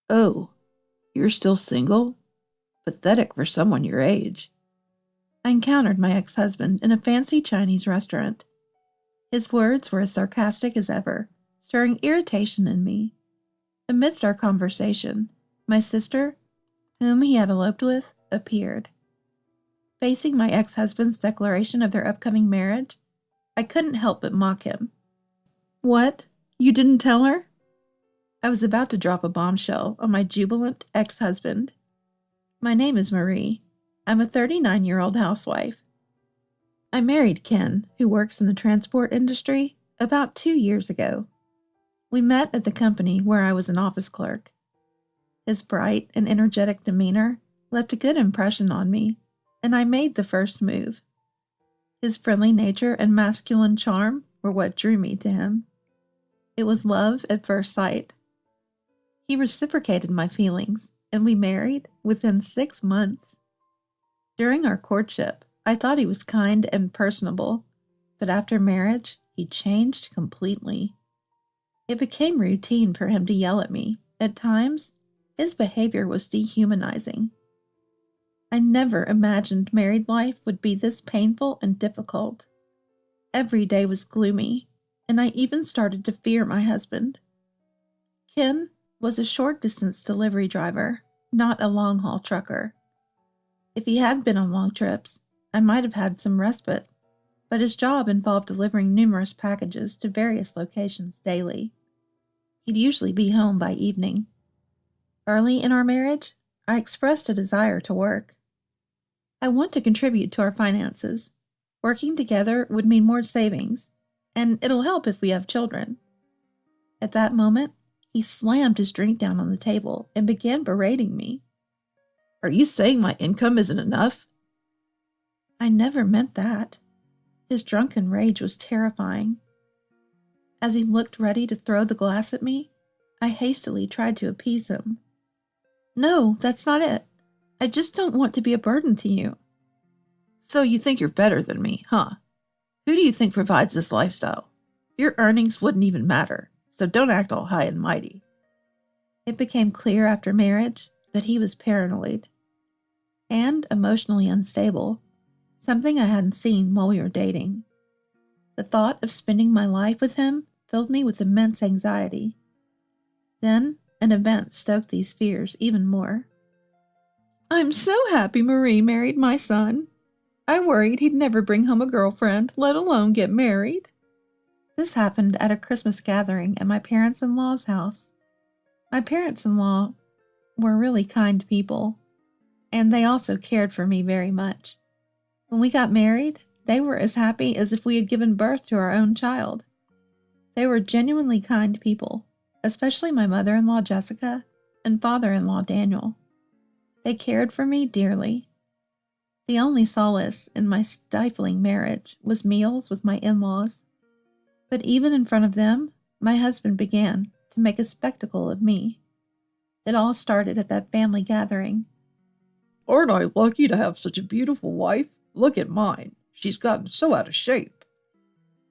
Oh, you're still single? Pathetic for someone your age. I encountered my ex-husband in a fancy Chinese restaurant. His words were as sarcastic as ever, stirring irritation in me. Amidst our conversation, my sister, whom he had eloped with, appeared. Facing my ex-husband's declaration of their upcoming marriage, I couldn't help but mock him. What? You didn't tell her? I was about to drop a bombshell on my jubilant ex-husband. My name is Marie. I'm a 39-year-old housewife. I married Ken, who works in the transport industry, about 2 years ago. We met at the company where I was an office clerk. His bright and energetic demeanor left a good impression on me, and I made the first move. His friendly nature and masculine charm were what drew me to him. It was love at first sight. He reciprocated my feelings, and we married within 6 months. During our courtship, I thought he was kind and personable, but after marriage, he changed completely. It became routine for him to yell at me. At times, his behavior was dehumanizing. I never imagined married life would be this painful and difficult. Every day was gloomy, and I even started to fear my husband. Ken was a short-distance delivery driver, not a long-haul trucker. If he had been on long trips, I might have had some respite, but his job involved delivering numerous packages to various locations daily. He'd usually be home by evening. Early in our marriage, I expressed a desire to work. I want to contribute to our finances. Working together would mean more savings, and it'll help if we have children. At that moment, he slammed his drink down on the table and began berating me. Are you saying my income isn't enough? I never meant that. His drunken rage was terrifying. As he looked ready to throw the glass at me, I hastily tried to appease him. No, that's not it. I just don't want to be a burden to you. So you think you're better than me, huh? Who do you think provides this lifestyle? Your earnings wouldn't even matter, so don't act all high and mighty. It became clear after marriage that he was paranoid and emotionally unstable, something I hadn't seen while we were dating. The thought of spending my life with him filled me with immense anxiety. Then, an event stoked these fears even more. I'm so happy Marie married my son. I worried he'd never bring home a girlfriend, let alone get married. This happened at a Christmas gathering at my parents-in-law's house. My parents-in-law were really kind people, and they also cared for me very much. When we got married, they were as happy as if we had given birth to our own child. They were genuinely kind people, especially my mother-in-law Jessica and father-in-law Daniel. They cared for me dearly. The only solace in my stifling marriage was meals with my in-laws. But even in front of them, my husband began to make a spectacle of me. It all started at that family gathering. Aren't I lucky to have such a beautiful wife? Look at mine. She's gotten so out of shape.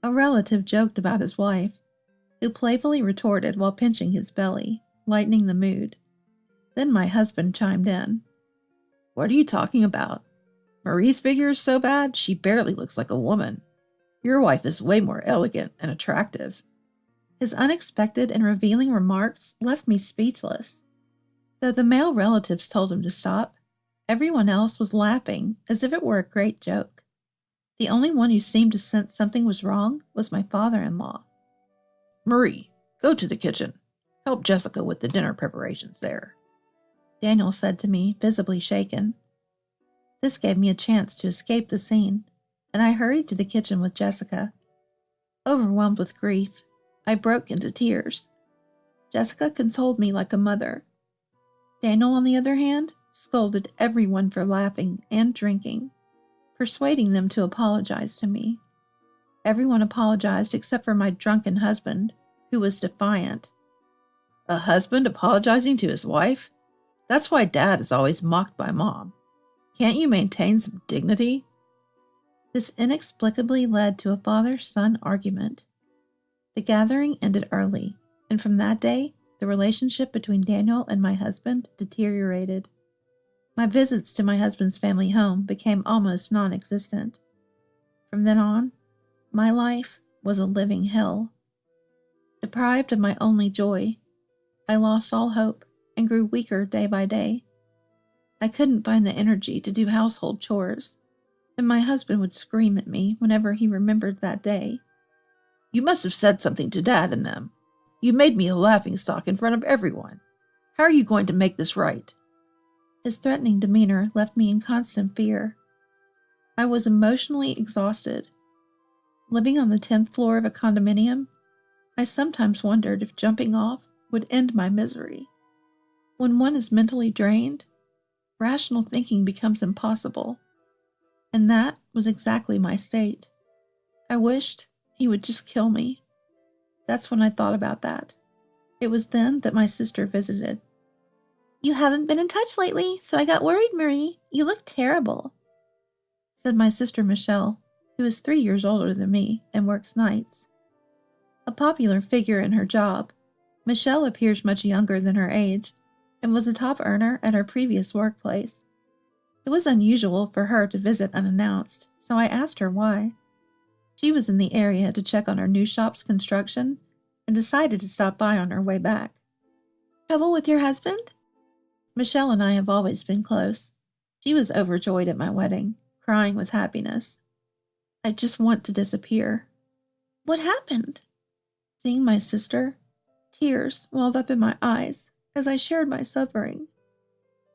A relative joked about his wife, who playfully retorted while pinching his belly, lightening the mood. Then my husband chimed in. What are you talking about? Marie's figure is so bad, she barely looks like a woman. Your wife is way more elegant and attractive. His unexpected and revealing remarks left me speechless. Though the male relatives told him to stop, everyone else was laughing as if it were a great joke. The only one who seemed to sense something was wrong was my father-in-law. Marie, go to the kitchen. Help Jessica with the dinner preparations there. Daniel said to me, visibly shaken. This gave me a chance to escape the scene, and I hurried to the kitchen with Jessica. Overwhelmed with grief, I broke into tears. Jessica consoled me like a mother. Daniel, on the other hand, scolded everyone for laughing and drinking, persuading them to apologize to me. Everyone apologized except for my drunken husband, who was defiant. A husband apologizing to his wife? That's why Dad is always mocked by Mom. Can't you maintain some dignity? This inexplicably led to a father-son argument. The gathering ended early, and from that day, the the relationship between Daniel and my husband deteriorated. My visits to my husband's family home became almost non-existent. From then on, my life was a living hell. Deprived of my only joy, I lost all hope and grew weaker day by day. I couldn't find the energy to do household chores, and my husband would scream at me whenever he remembered that day. "You must have said something to Dad and them. You made me a laughingstock in front of everyone. How are you going to make this right?" His threatening demeanor left me in constant fear. I was emotionally exhausted. Living on the 10th floor of a condominium, I sometimes wondered if jumping off would end my misery. When one is mentally drained, rational thinking becomes impossible, and that was exactly my state. I wished he would just kill me. That's when I thought about that. It was then that my sister visited. "You haven't been in touch lately, so I got worried, Marie. You look terrible," said my sister Michelle, who is 3 years older than me and works nights. A popular figure in her job, Michelle appears much younger than her age and was a top earner at her previous workplace. It was unusual for her to visit unannounced, so I asked her why. She was in the area to check on her new shop's construction and decided to stop by on her way back. "Trouble with your husband?" Michelle and I have always been close. She was overjoyed at my wedding, crying with happiness. "I just want to disappear." "What happened?" Seeing my sister, tears welled up in my eyes as I shared my suffering.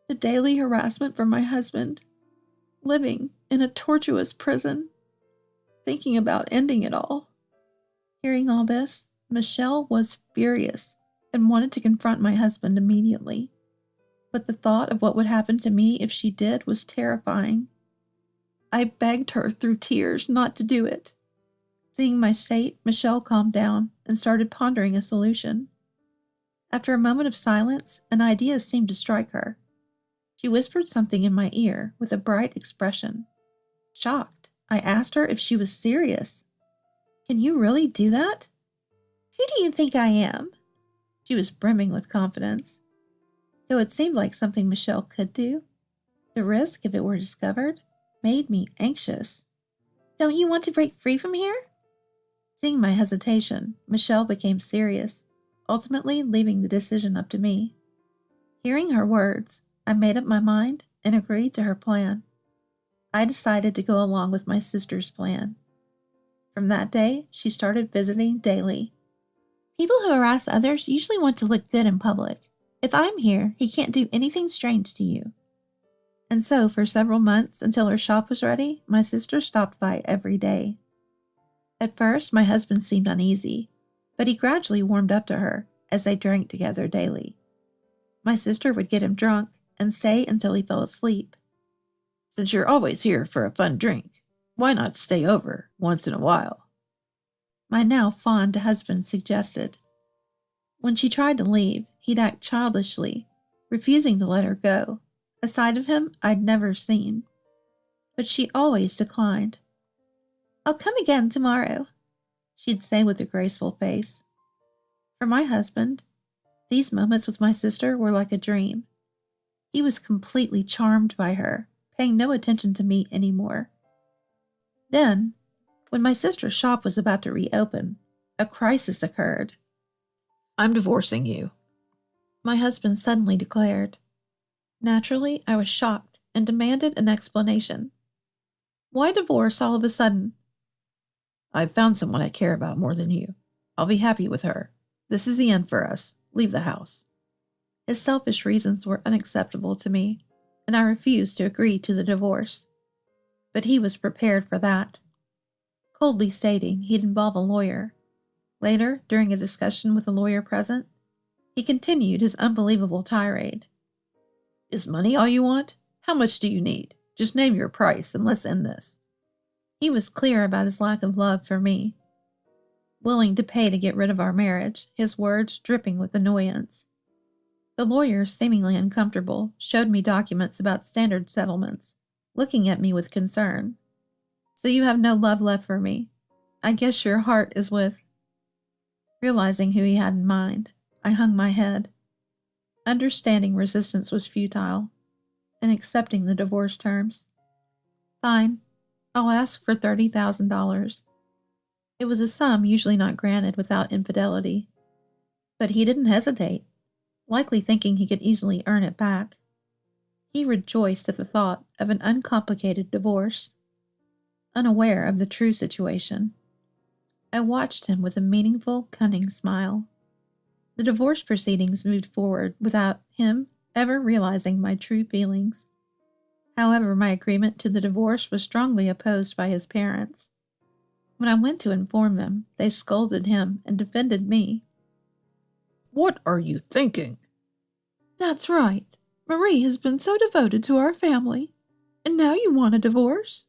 The daily harassment from my husband, living in a tortuous prison, thinking about ending it all. Hearing all this, Michelle was furious and wanted to confront my husband immediately. But the thought of what would happen to me if she did was terrifying. I begged her through tears not to do it. Seeing my state, Michelle calmed down and started pondering a solution. After a moment of silence, an idea seemed to strike her. She whispered something in my ear with a bright expression. Shocked, I asked her if she was serious. "Can you really do that?" "Who do you think I am?" She was brimming with confidence. Though it seemed like something Michelle could do, the risk, if it were discovered, made me anxious. "Don't you want to break free from here?" Seeing my hesitation, Michelle became serious, ultimately leaving the decision up to me. Hearing her words, I made up my mind and agreed to her plan. I decided to go along with my sister's plan. From that day, she started visiting daily. "People who harass others usually want to look good in public. If I'm here, he can't do anything strange to you." And so, for several months, until her shop was ready, my sister stopped by every day. At first, my husband seemed uneasy, but he gradually warmed up to her as they drank together daily. My sister would get him drunk and stay until he fell asleep. "Since you're always here for a fun drink, why not stay over once in a while?" my now fond husband suggested. When she tried to leave, he'd act childishly, refusing to let her go, a side of him I'd never seen. But she always declined. "I'll come again tomorrow," she'd say with a graceful face. For my husband, these moments with my sister were like a dream. He was completely charmed by her, paying no attention to me anymore. Then, when my sister's shop was about to reopen, a crisis occurred. "I'm divorcing you," my husband suddenly declared. Naturally, I was shocked and demanded an explanation. "Why divorce all of a sudden?" "I've found someone I care about more than you. I'll be happy with her. This is the end for us. Leave the house." His selfish reasons were unacceptable to me, and I refused to agree to the divorce. But he was prepared for that, coldly stating he'd involve a lawyer. Later, during a discussion with a lawyer present, he continued his unbelievable tirade. "Is money all you want? How much do you need? Just name your price and let's end this." He was clear about his lack of love for me. Willing to pay to get rid of our marriage, his words dripping with annoyance. The lawyer, seemingly uncomfortable, showed me documents about standard settlements, looking at me with concern. "So you have no love left for me. I guess your heart is with—" Realizing who he had in mind, I hung my head. Understanding resistance was futile, and accepting the divorce terms. Fine, I'll ask for $30,000. It was a sum usually not granted without infidelity. But he didn't hesitate, likely thinking he could easily earn it back. He rejoiced at the thought of an uncomplicated divorce, unaware of the true situation. I watched him with a meaningful, cunning smile. The divorce proceedings moved forward without him ever realizing my true feelings. However, my agreement to the divorce was strongly opposed by his parents. When I went to inform them, they scolded him and defended me. "What are you thinking?" "That's right. Marie has been so devoted to our family, and now you want a divorce?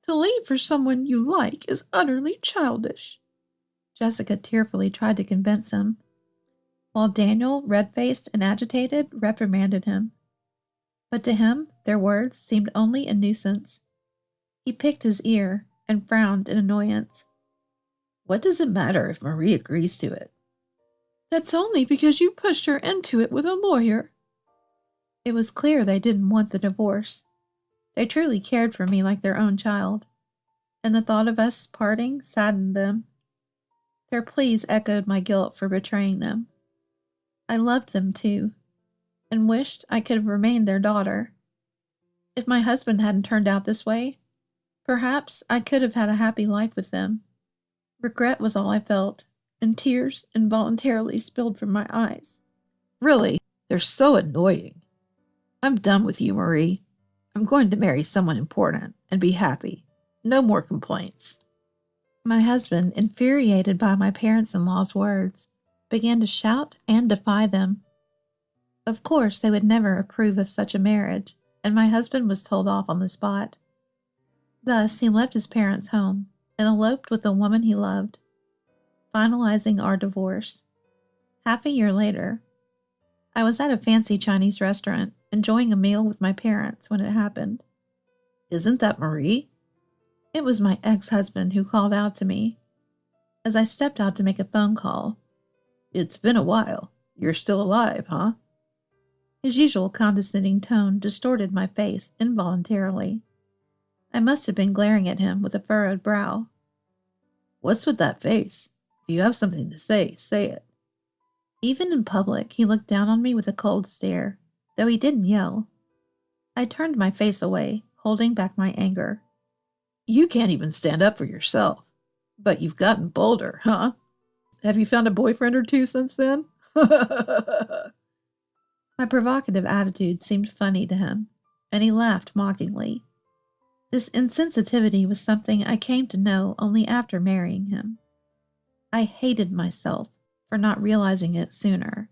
To leave for someone you like is utterly childish." Jessica tearfully tried to convince him, while Daniel, red-faced and agitated, reprimanded him. But to him, their words seemed only a nuisance. He picked his ear and frowned in annoyance. "What does it matter if Marie agrees to it?" "That's only because you pushed her into it with a lawyer." It was clear they didn't want the divorce. They truly cared for me like their own child, and the thought of us parting saddened them. Their pleas echoed my guilt for betraying them. I loved them too, and wished I could have remained their daughter. If my husband hadn't turned out this way, perhaps I could have had a happy life with them. Regret was all I felt, and tears involuntarily spilled from my eyes. "Really, they're so annoying. I'm done with you, Marie. I'm going to marry someone important and be happy. No more complaints." My husband, infuriated by my parents-in-law's words, began to shout and defy them. Of course, they would never approve of such a marriage, and my husband was told off on the spot. Thus, he left his parents' home and eloped with the woman he loved, finalizing our divorce. Half a year later, I was at a fancy Chinese restaurant, enjoying a meal with my parents when it happened. "Isn't that Marie?" It was my ex-husband who called out to me. As I stepped out to make a phone call, "It's been a while. You're still alive, huh?" His usual condescending tone distorted my face involuntarily. I must have been glaring at him with a furrowed brow. "What's with that face? If you have something to say, say it." Even in public, he looked down on me with a cold stare, though he didn't yell. I turned my face away, holding back my anger. "You can't even stand up for yourself. But you've gotten bolder, huh? Have you found a boyfriend or two since then?" My provocative attitude seemed funny to him, and he laughed mockingly. This insensitivity was something I came to know only after marrying him. I hated myself for not realizing it sooner.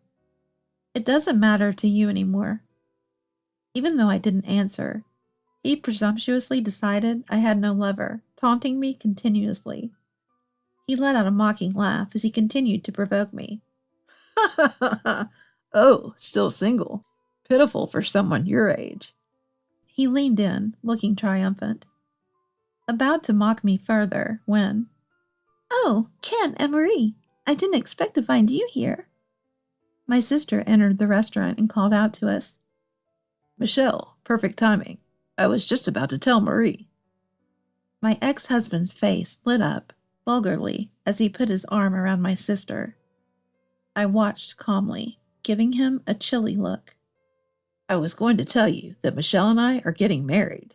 "It doesn't matter to you anymore." Even though I didn't answer, he presumptuously decided I had no lover, taunting me continuously. He let out a mocking laugh as he continued to provoke me. "Oh, still single. Pitiful for someone your age." He leaned in, looking triumphant, about to mock me further when, "Oh, Ken and Marie, I didn't expect to find you here." My sister entered the restaurant and called out to us. "Michelle, perfect timing. I was just about to tell Marie." My ex-husband's face lit up vulgarly as he put his arm around my sister. I watched calmly, giving him a chilly look. "I was going to tell you that Michelle and I are getting married."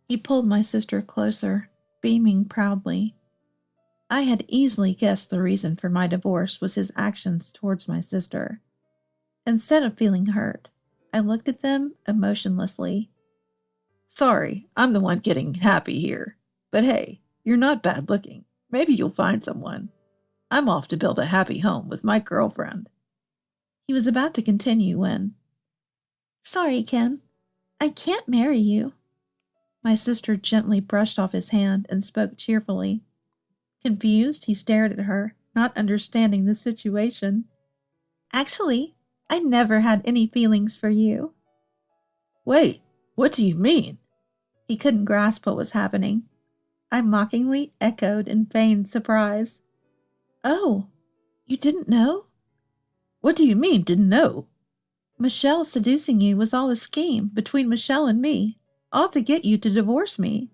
He pulled my sister closer, beaming proudly. I had easily guessed the reason for my divorce was his actions towards my sister. Instead of feeling hurt, I looked at them emotionlessly. "Sorry, I'm the one getting happy here. But hey, you're not bad looking. Maybe you'll find someone. I'm off to build a happy home with my girlfriend." He was about to continue when, "Sorry, Ken, I can't marry you." My sister gently brushed off his hand and spoke cheerfully. Confused, he stared at her, not understanding the situation. "Actually, I never had any feelings for you." "Wait, what do you mean?" He couldn't grasp what was happening. I mockingly echoed in feigned surprise. "Oh, you didn't know?" What do you mean, didn't know? Michelle seducing you was all a scheme between Michelle and me, all to get you to divorce me.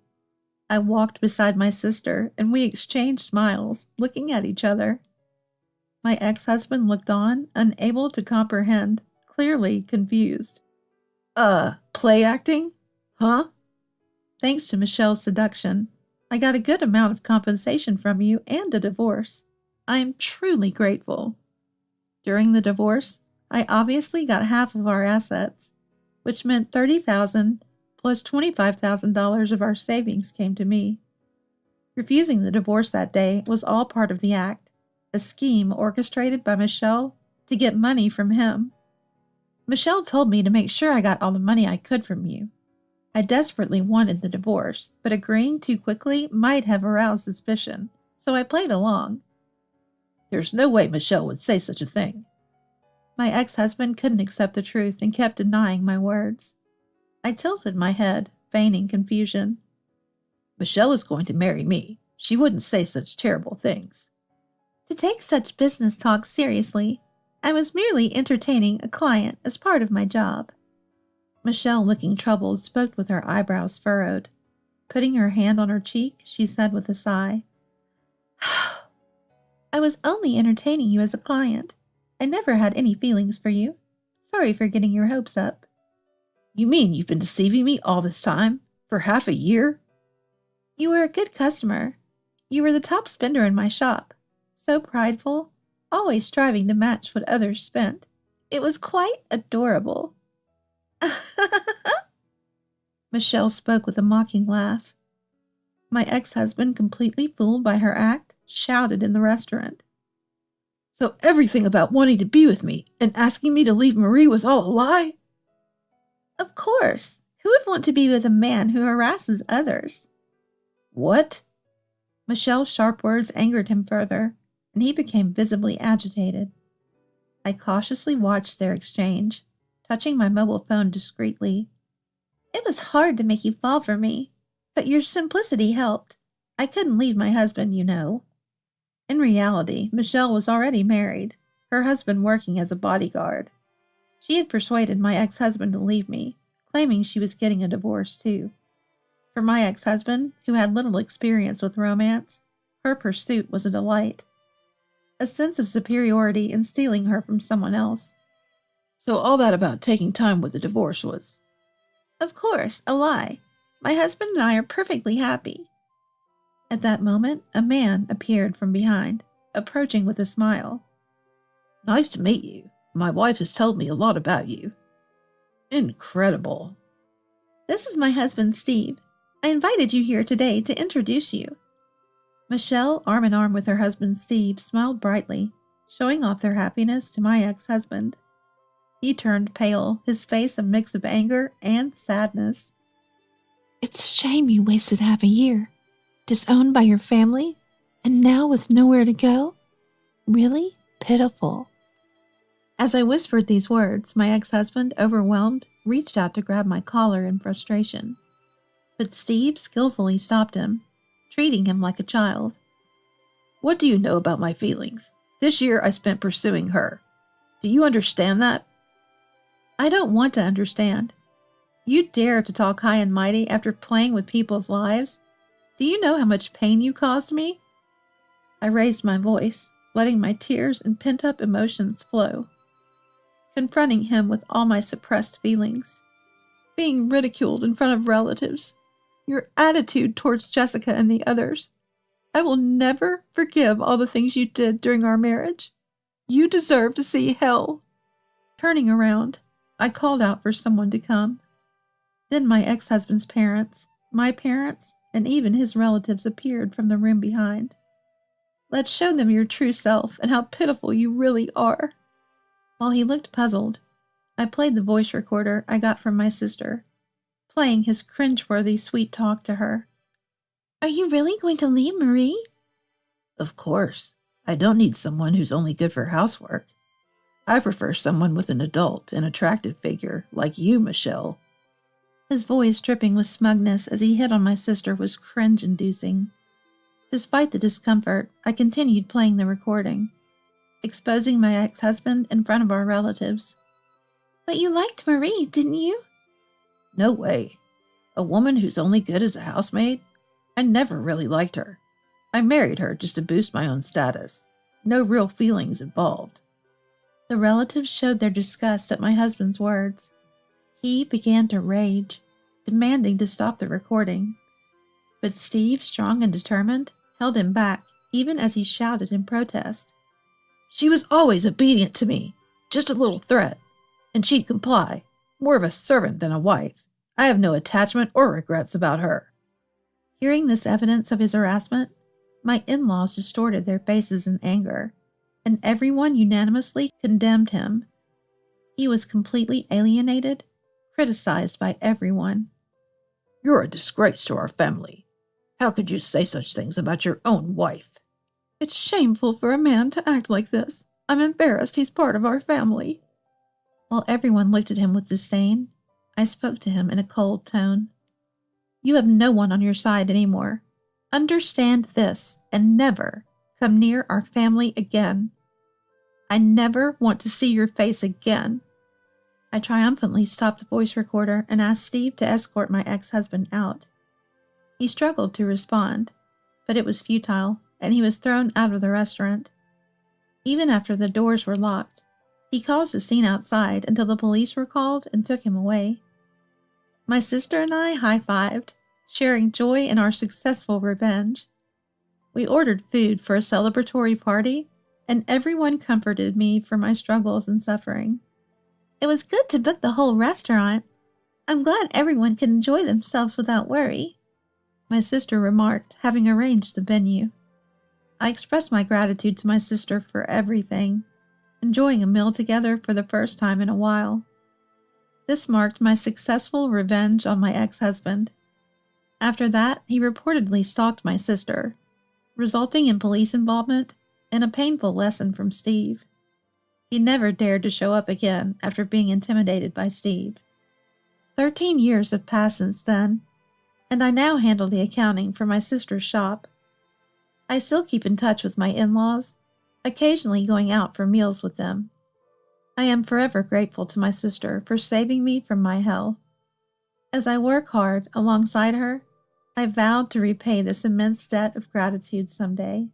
I walked beside my sister, and we exchanged smiles, looking at each other. My ex-husband looked on, unable to comprehend, clearly confused. Play acting? Huh? Thanks to Michelle's seduction, I got a good amount of compensation from you and a divorce. I am truly grateful. During the divorce, I obviously got half of our assets, which meant $30,000 plus $25,000 of our savings came to me. Refusing the divorce that day was all part of the act, a scheme orchestrated by Michelle to get money from him. Michelle told me to make sure I got all the money I could from you. I desperately wanted the divorce, but agreeing too quickly might have aroused suspicion, so I played along. There's no way Michelle would say such a thing. My ex-husband couldn't accept the truth and kept denying my words. I tilted my head, feigning confusion. Michelle is going to marry me. She wouldn't say such terrible things. To take such business talk seriously, I was merely entertaining a client as part of my job. Michelle, looking troubled, spoke with her eyebrows furrowed. Putting her hand on her cheek, she said with a sigh, I was only entertaining you as a client. I never had any feelings for you. Sorry for getting your hopes up. You mean you've been deceiving me all this time? For half a year? You were a good customer. You were the top spender in my shop. So prideful, always striving to match what others spent. It was quite adorable. Michelle spoke with a mocking laugh. My ex-husband, completely fooled by her act, shouted in the restaurant. So everything about wanting to be with me and asking me to leave Marie was all a lie? Of course. Who would want to be with a man who harasses others? What? Michelle's sharp words angered him further, and he became visibly agitated. I cautiously watched their exchange, touching my mobile phone discreetly. It was hard to make you fall for me, but your simplicity helped. I couldn't leave my husband, you know. In reality, Michelle was already married, her husband working as a bodyguard. She had persuaded my ex-husband to leave me, claiming she was getting a divorce too. For my ex-husband, who had little experience with romance, her pursuit was a delight. A sense of superiority in stealing her from someone else. So all that about taking time with the divorce was... Of course, a lie. My husband and I are perfectly happy. At that moment, a man appeared from behind, approaching with a smile. Nice to meet you. My wife has told me a lot about you. Incredible. This is my husband, Steve. I invited you here today to introduce you. Michelle, arm in arm with her husband, Steve, smiled brightly, showing off their happiness to my ex-husband. He turned pale, his face a mix of anger and sadness. It's a shame you wasted half a year. Disowned by your family, and now with nowhere to go? Really pitiful. As I whispered these words, my ex-husband, overwhelmed, reached out to grab my collar in frustration. But Steve skillfully stopped him, treating him like a child. What do you know about my feelings? This year I spent pursuing her. Do you understand that? I don't want to understand. You dare to talk high and mighty after playing with people's lives? Do you know how much pain you caused me? I raised my voice, letting my tears and pent-up emotions flow, confronting him with all my suppressed feelings. Being ridiculed in front of relatives, your attitude towards Jessica and the others. I will never forgive all the things you did during our marriage. You deserve to see hell. Turning around, I called out for someone to come. Then my ex-husband's parents, my parents, and even his relatives appeared from the room behind. Let's show them your true self and how pitiful you really are. While he looked puzzled, I played the voice recorder I got from my sister, playing his cringeworthy sweet talk to her. Are you really going to leave Marie? Of course. I don't need someone who's only good for housework. I prefer someone with an adult and attractive figure like you, Michelle. His voice dripping with smugness as he hit on my sister was cringe-inducing. Despite the discomfort, I continued playing the recording. exposing my ex-husband in front of our relatives. But you liked Marie, didn't you? No way. A woman who's only good as a housemaid? I never really liked her. I married her just to boost my own status. No real feelings involved. The relatives showed their disgust at my husband's words. He began to rage, demanding to stop the recording. But Steve, strong and determined, held him back, even as he shouted in protest. She was always obedient to me, just a little threat, and she'd comply, more of a servant than a wife. I have no attachment or regrets about her. Hearing this evidence of his harassment, my in-laws distorted their faces in anger, and everyone unanimously condemned him. He was completely alienated, criticized by everyone. You're a disgrace to our family. How could you say such things about your own wife? It's shameful for a man to act like this. I'm embarrassed he's part of our family. While everyone looked at him with disdain, I spoke to him in a cold tone. You have no one on your side anymore. Understand this and never come near our family again. I never want to see your face again. I triumphantly stopped the voice recorder and asked Steve to escort my ex-husband out. He struggled to respond, but it was futile, and he was thrown out of the restaurant. Even after the doors were locked, he caused a scene outside until the police were called and took him away. My sister and I high-fived, sharing joy in our successful revenge. We ordered food for a celebratory party, and everyone comforted me for my struggles and suffering. It was good to book the whole restaurant. I'm glad everyone could enjoy themselves without worry, my sister remarked, having arranged the venue. I expressed my gratitude to my sister for everything, enjoying a meal together for the first time in a while. This marked my successful revenge on my ex-husband. After that, he reportedly stalked my sister, resulting in police involvement and a painful lesson from Steve. He never dared to show up again after being intimidated by Steve. 13 years have passed since then, and I now handle the accounting for my sister's shop. I still keep in touch with my in-laws, occasionally going out for meals with them. I am forever grateful to my sister for saving me from my hell. As I work hard alongside her, I vowed to repay this immense debt of gratitude someday.